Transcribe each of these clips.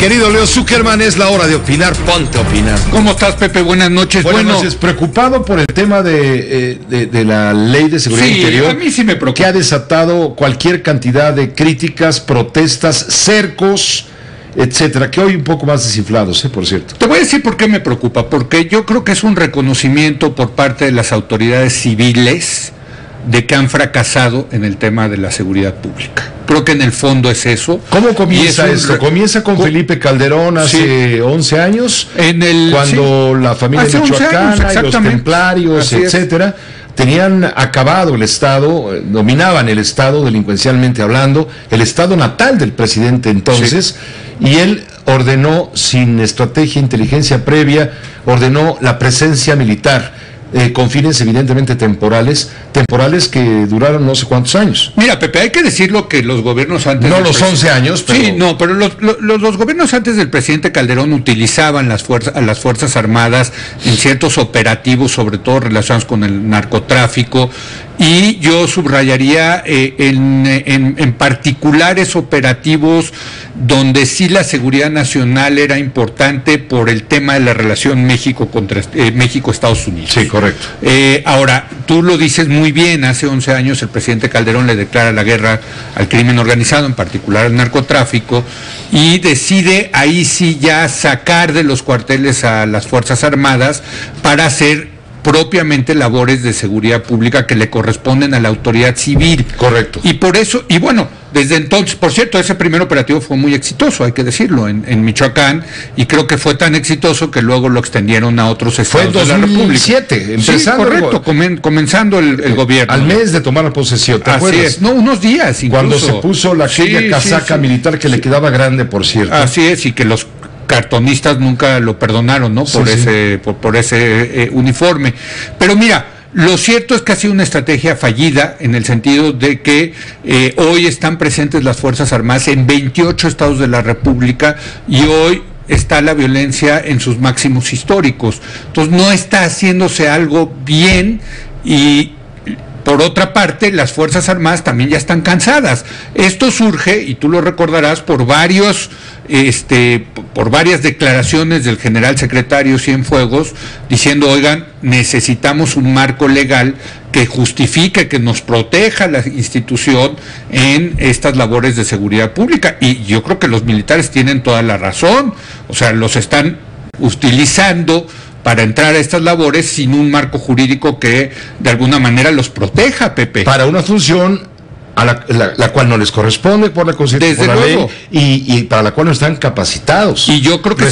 querido Leo Zuckerman, es la hora de opinar. Ponte a opinar. ¿Cómo estás, Pepe? Buenas noches. Buenas noches. Preocupado por el tema de la Ley de Seguridad Interior. A mí sí me preocupa. Que ha desatado cualquier cantidad de críticas, protestas, cercos, etcétera, que hoy un poco más desinflados, por cierto. Te voy a decir por qué me preocupa, porque yo creo que es un reconocimiento por parte de las autoridades civiles de que han fracasado en el tema de la seguridad pública. Creo que en el fondo es eso. ¿Cómo comienza esto? Comienza con Felipe Calderón hace 11 años, cuando la familia michoacana y los templarios, etcétera, tenían acabado el Estado, dominaban el Estado delincuencialmente hablando, el Estado natal del presidente entonces, y él ordenó, sin estrategia, inteligencia previa, ordenó la presencia militar, con fines evidentemente temporales que duraron no sé cuántos años. Mira, Pepe, hay que decirlo que los gobiernos antes... No los 11 años, pero... Sí, no, pero los gobiernos antes del presidente Calderón utilizaban a las Fuerzas Armadas en ciertos operativos, sobre todo relacionados con el narcotráfico, y yo subrayaría en particulares operativos donde sí la seguridad nacional era importante por el tema de la relación México-Estados Unidos. Sí, correcto. Ahora, tú lo dices muy bien, hace 11 años el presidente Calderón le declara la guerra al crimen organizado, en particular al narcotráfico, y decide ahí sí ya sacar de los cuarteles a las Fuerzas Armadas para hacer propiamente labores de seguridad pública que le corresponden a la autoridad civil. Correcto. Y por eso, y bueno, desde entonces, por cierto, ese primer operativo fue muy exitoso, hay que decirlo, en Michoacán, y creo que fue tan exitoso que luego lo extendieron a otros estados de la República. Fue en 2007, empezando. Sí, correcto, comenzando el gobierno. Al mes de tomar la posesión, ¿te acuerdas? Así es, no, unos días incluso. Cuando se puso aquella casaca militar que le quedaba grande, por cierto. Así es, y que los cartonistas nunca lo perdonaron, ¿no? Por ese uniforme. Pero mira, lo cierto es que ha sido una estrategia fallida en el sentido de que hoy están presentes las Fuerzas Armadas en 28 estados de la República y hoy está la violencia en sus máximos históricos. Entonces no está haciéndose algo bien y... Por otra parte, las Fuerzas Armadas también ya están cansadas. Esto surge, y tú lo recordarás, por varias declaraciones del general secretario Cienfuegos, diciendo, oigan, necesitamos un marco legal que justifique, que nos proteja la institución en estas labores de seguridad pública. Y yo creo que los militares tienen toda la razón. O sea, los están utilizando para entrar a estas labores sin un marco jurídico que de alguna manera los proteja, Pepe. Para una función a la cual no les corresponde por la Constitución, por la ley, y para la cual no están capacitados. Y yo creo que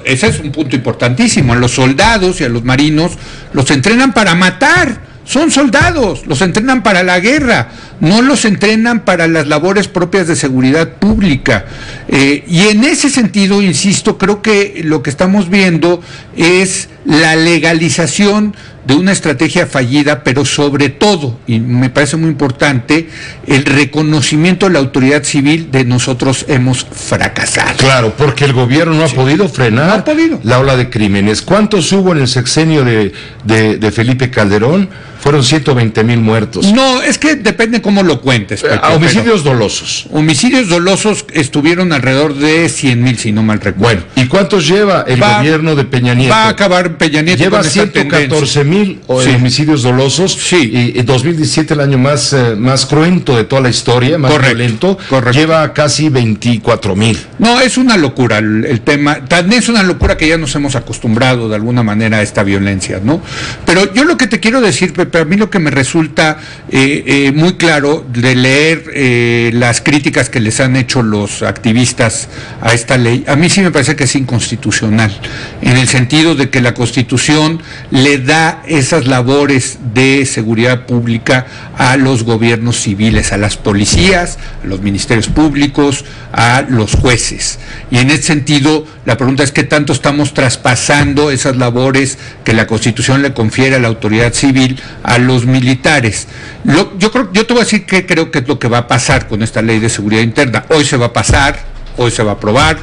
ese es un punto importantísimo. A los soldados y a los marinos los entrenan para matar. Son soldados, los entrenan para la guerra, no los entrenan para las labores propias de seguridad pública. Y en ese sentido, insisto, creo que lo que estamos viendo es la legalización de una estrategia fallida, pero sobre todo, y me parece muy importante, el reconocimiento de la autoridad civil de nosotros hemos fracasado. Claro, porque el gobierno no ha podido frenar la ola de crímenes. ¿Cuántos hubo en el sexenio de Felipe Calderón? Fueron 120,000 muertos. No, es que depende cómo lo cuentes, Pepe, homicidios dolosos. Homicidios dolosos estuvieron alrededor de 100,000, si no mal recuerdo. Bueno, ¿y cuántos lleva el gobierno de Peña Nieto? Va a acabar Peña Nieto lleva con esta 114,000 homicidios dolosos. Sí. Y 2017, el año más cruento de toda la historia, más violento, lleva casi 24,000. No, es una locura el tema. También es una locura que ya nos hemos acostumbrado de alguna manera a esta violencia, ¿no? Pero yo lo que te quiero decir, Pepe, a mí lo que me resulta muy claro de leer las críticas que les han hecho los activistas a esta ley, a mí sí me parece que es inconstitucional, en el sentido de que la Constitución le da esas labores de seguridad pública a los gobiernos civiles, a las policías, a los ministerios públicos, a los jueces. Y en ese sentido, la pregunta es qué tanto estamos traspasando esas labores que la Constitución le confiere a la autoridad civil a los militares. Yo te voy a decir que creo que es lo que va a pasar con esta ley de seguridad interna. Hoy se va a pasar, hoy se va a aprobar,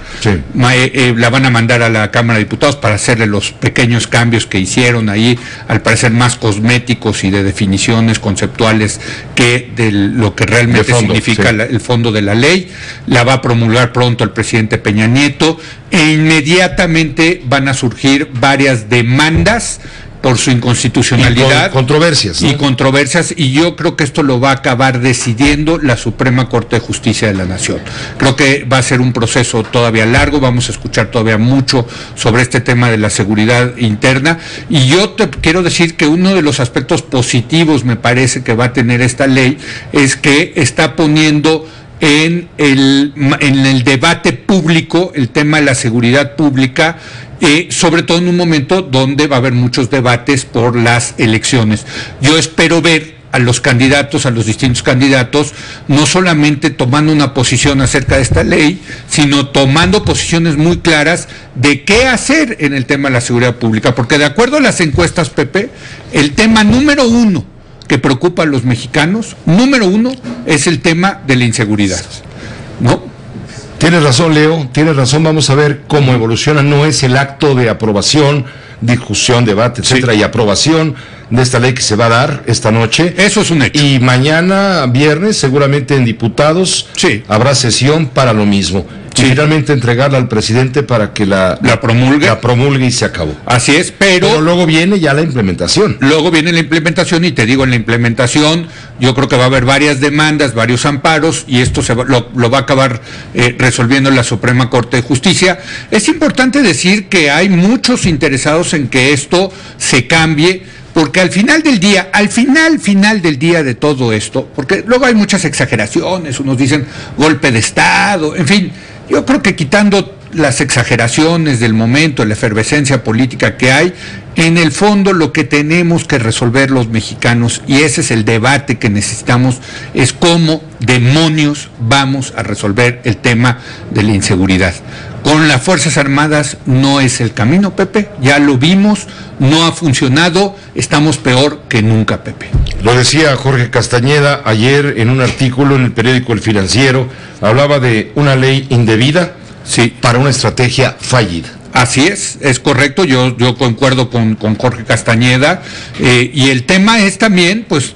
la van a mandar a la Cámara de Diputados para hacerle los pequeños cambios que hicieron ahí, al parecer más cosméticos y de definiciones conceptuales que de lo que realmente significa el fondo de la ley. La va a promulgar pronto el presidente Peña Nieto e inmediatamente van a surgir varias demandas por su inconstitucionalidad. Controversias, ¿no? Y controversias, y yo creo que esto lo va a acabar decidiendo la Suprema Corte de Justicia de la Nación. Creo que va a ser un proceso todavía largo, vamos a escuchar todavía mucho sobre este tema de la seguridad interna, y yo te quiero decir que uno de los aspectos positivos, me parece, que va a tener esta ley, es que está poniendo en el debate público el tema de la seguridad pública, sobre todo en un momento donde va a haber muchos debates por las elecciones. Yo espero ver a los candidatos, a los distintos candidatos, no solamente tomando una posición acerca de esta ley, sino tomando posiciones muy claras de qué hacer en el tema de la seguridad pública, porque de acuerdo a las encuestas, Pepe, el tema número uno que preocupa a los mexicanos, número uno, es el tema de la inseguridad, ¿no? Tienes razón, Leo, tienes razón. Vamos a ver cómo evoluciona. No es el acto de aprobación, discusión, debate, etcétera, y aprobación de esta ley que se va a dar esta noche. Eso es un hecho. Y mañana, viernes, seguramente en diputados habrá sesión para lo mismo. Y finalmente entregarla al presidente para que la promulgue y se acabó. Así es, pero luego viene ya la implementación. Luego viene la implementación, y te digo, en la implementación yo creo que va a haber varias demandas, varios amparos, y esto lo va a acabar resolviendo la Suprema Corte de Justicia. Es importante decir que hay muchos interesados en que esto se cambie, porque al final del día de todo esto, porque luego hay muchas exageraciones, unos dicen golpe de Estado, en fin, yo creo que quitando las exageraciones del momento, la efervescencia política que hay, en el fondo lo que tenemos que resolver los mexicanos, y ese es el debate que necesitamos, es cómo demonios vamos a resolver el tema de la inseguridad. Con las Fuerzas Armadas no es el camino, Pepe, ya lo vimos, no ha funcionado, estamos peor que nunca, Pepe. Lo decía Jorge Castañeda ayer en un artículo en el periódico El Financiero, hablaba de una ley indebida para una estrategia fallida. Así es correcto, yo concuerdo con Jorge Castañeda, y el tema es también, pues,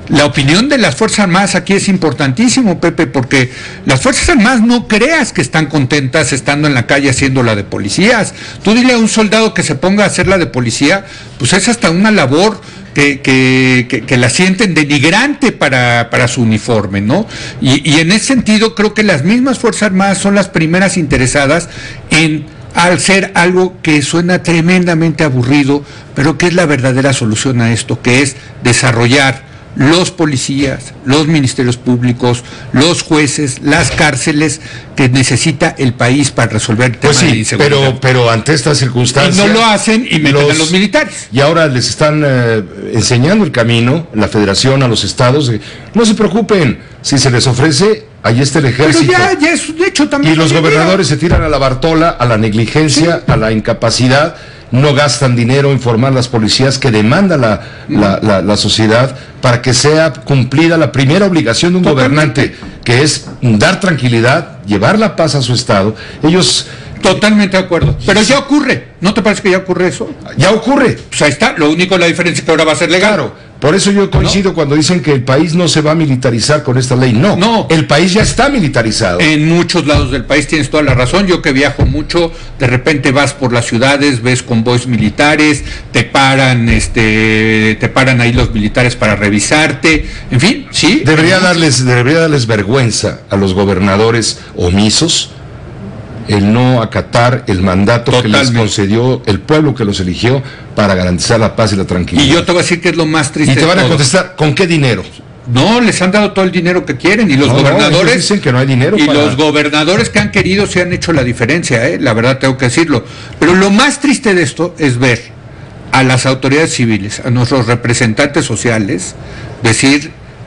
la opinión de las Fuerzas Armadas aquí es importantísimo, Pepe, porque las Fuerzas Armadas no creas que están contentas estando en la calle haciendo la de policías. Tú dile a un soldado que se ponga a hacer la de policía, pues es hasta una labor que la sienten denigrante para su uniforme, ¿no? Y en ese sentido creo que las mismas Fuerzas Armadas son las primeras interesadas en hacer algo que suena tremendamente aburrido, pero que es la verdadera solución a esto, que es desarrollar los policías, los ministerios públicos, los jueces, las cárceles que necesita el país para resolver el tema de inseguridad. Pero ante estas circunstancias... Y no lo hacen y meten a los militares. Y ahora les están enseñando el camino, la federación, a los estados. No se preocupen, si se les ofrece, ahí está el ejército. Pero ya es un hecho también. Y los gobernadores se tiran a la Bartola, a la negligencia, a la incapacidad. No gastan dinero en formar las policías que demanda la sociedad para que sea cumplida la primera obligación de un gobernante, que es dar tranquilidad, llevar la paz a su estado. Ellos... Totalmente de acuerdo. Pero ya ocurre. ¿No te parece que ya ocurre eso? Ya ocurre. Pues ahí está. Lo único, la diferencia es que ahora va a ser legal. Claro. Por eso yo coincido cuando dicen que el país no se va a militarizar con esta ley. No. El país ya está militarizado. En muchos lados del país tienes toda la razón. Yo que viajo mucho, de repente vas por las ciudades, ves convoys militares, te paran ahí los militares para revisarte. En fin, sí. Debería darles vergüenza a los gobernadores omisos el no acatar el mandato que les concedió el pueblo que los eligió para garantizar la paz y la tranquilidad. Y yo te voy a decir que es lo más triste. Y te van a contestar, ¿con qué dinero? No, les han dado todo el dinero que quieren, y los gobernadores dicen que no hay dinero. Y los gobernadores que han querido se han hecho la diferencia, la verdad tengo que decirlo. Pero lo más triste de esto es ver a las autoridades civiles, a nuestros representantes sociales,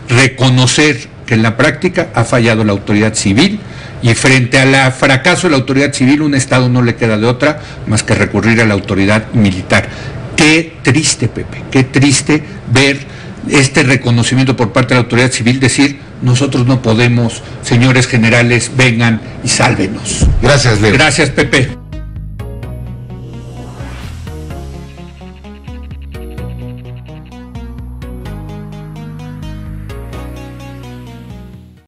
reconocer que en la práctica ha fallado la autoridad civil, y frente al fracaso de la autoridad civil, un Estado no le queda de otra más que recurrir a la autoridad militar. Qué triste, Pepe, qué triste ver este reconocimiento por parte de la autoridad civil, decir, nosotros no podemos. Señores generales, vengan y sálvenos. Gracias, Leo. Gracias, Pepe.